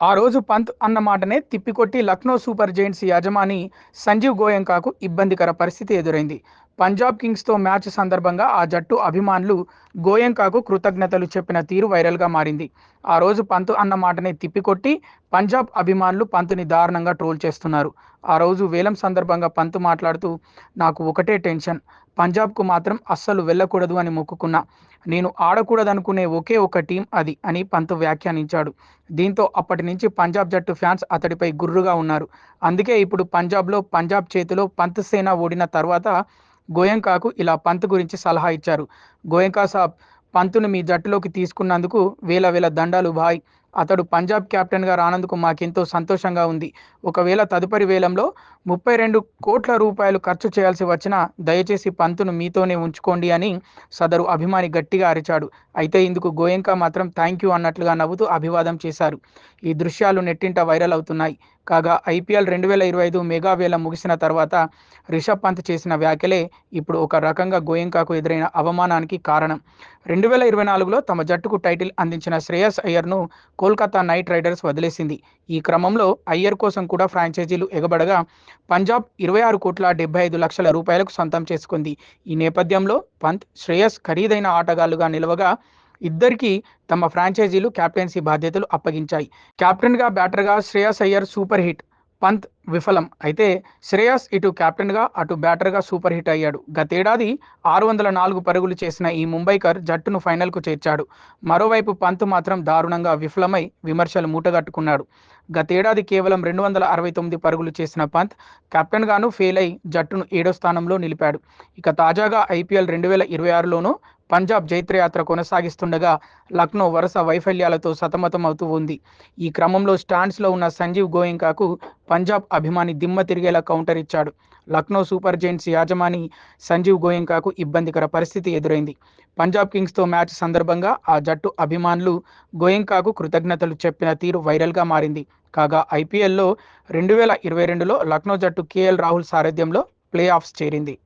ఆ రోజు పంత్ అన్న మాటనే తిప్పికొట్టి లక్నో సూపర్ జెయింట్స్ యజమాని సంజీవ్ గోయంకాకు ఇబ్బందికర పరిస్థితి ఎదురైంది. పంజాబ్ కింగ్స్‌తో మ్యాచ్ సందర్భంగా ఆ జట్టు అభిమానులు గోయంకాకు కృతజ్ఞతలు చెప్పిన తీరు వైరల్‌గా మారింది. ఆ రోజు పంత్ అన్న మాటనే తిప్పికొట్టి పంజాబ్ అభిమానులు పంత్‌ని దారుణంగా ట్రోల్ చేస్తున్నారు. ఆ రోజు వేలం సందర్భంగా పంత్ మాట్లాడుతూ, "నాకు ఒకటే టెన్షన్. పంజాబ్‌కు మాత్రం అస్సలు వెళ్ళకూడదు అని మొక్కుకున్నా. నేను ఆడకూడదనుకునే ఒకే ఒక్క టీం అది" అని పంత్ వ్యాఖ్యానించాడు. దీంతో అప్పటి నుంచి పంజాబ్ జట్టు ఫ్యాన్స్ అతడిపై గుర్రుగా ఉన్నారు. అందుకే ఇప్పుడు పంజాబ్ చేతిలో పంత్ సేన ఓడిన తర్వాత గోయంకాకు ఇలా పంత్ గురించి సలహా ఇచ్చారు. "గోయంకా సాబ్, పంత్‌ను మీ జట్టులోకి తీసుకున్నందుకు వేల వేల దండాలు భాయ్. అతడు పంజాబ్ కెప్టెన్‌గా రానందుకు మాకెంతో సంతోషంగా ఉంది. ఒకవేళ తదుపరి వేలంలో రూ. 32 కోట్ల ఖర్చు చేయాల్సి వచ్చినా దయచేసి పంత్‌ను మీతోనే ఉంచుకోండి" అని సదరు అభిమాని గట్టిగా అరిచాడు. అయితే ఇందుకు గోయంకా మాత్రం థాంక్యూ అన్నట్లుగా నవ్వుతూ అభివాదం చేశారు. ఈ దృశ్యాలు నెట్టింట వైరల్ అవుతున్నాయి. కాగా ఐపీఎల్ 2025 మెగా వేలం ముగిసిన తర్వాత రిషబ్ పంత్ చేసిన వ్యాఖ్యలే ఇప్పుడు ఒక రకంగా గోయంకాకు ఎదురైన అవమానానికి కారణం. 2024లో తమ జట్టుకు టైటిల్ అందించిన శ్రేయస్ అయ్యర్‌ను కోల్కతా నైట్ రైడర్స్ వదిలేసింది. ఈ క్రమంలో అయ్యర్ కోసం కూడా ఫ్రాంచైజీలు ఎగబడగా పంజాబ్ రూ. 26,75,00,000కు సొంతం చేసుకుంది. ఈ నేపథ్యంలో పంత్, శ్రేయస్ ఖరీదైన ఆటగాళ్లుగా నిలవగా ఇద్దరికీ తమ ఫ్రాంచైజీలు కెప్టెన్సీ బాధ్యతలు అప్పగించాయి. కెప్టెన్‌గా, బ్యాటర్‌గా శ్రేయస్ అయ్యర్ సూపర్ హిట్. పంత్ విఫలం. అయితే శ్రేయస్ ఇటు కెప్టెన్‌గా, అటు బ్యాటర్‌గా సూపర్ హిట్ అయ్యాడు. గతేడాది 604 పరుగులు చేసిన ఈ ముంబైకర్ జట్టును ఫైనల్‌కు చేర్చాడు. మరోవైపు పంత్ మాత్రం దారుణంగా విఫలమై విమర్శలు మూటగట్టుకున్నాడు. గతేడాది కేవలం 269 పరుగులు చేసిన పంత్ కెప్టెన్‌గాను ఫెయిల్ అయి జట్టును 7వ స్థానంలో నిలిపాడు. ఇక తాజాగా ఐపీఎల్ 2026లోనూ పంజాబ్ జైత్రయాత్ర కొనసాగిస్తుండగా లక్నో వరుస వైఫల్యాలతో సతమతమవుతూ ఉంది. ఈ క్రమంలో స్టాండ్స్‌లో ఉన్న సంజీవ్ గోయంకాకు పంజాబ్ అభిమాని దిమ్మ తిరిగేలా కౌంటర్ ఇచ్చాడు. లక్నో సూపర్ జెయింట్స్ యజమాని సంజీవ్ గోయంకాకు ఇబ్బందికర పరిస్థితి ఎదురైంది. పంజాబ్ కింగ్స్‌తో మ్యాచ్ సందర్భంగా ఆ జట్టు అభిమానులు గోయంకాకు కృతజ్ఞతలు చెప్పిన తీరు వైరల్‌గా మారింది. కాగా ఐపీఎల్‌లో 2022లో లక్నో జట్టు కేఎల్ రాహుల్ సారథ్యంలో ప్లే ఆఫ్స్ చేరింది.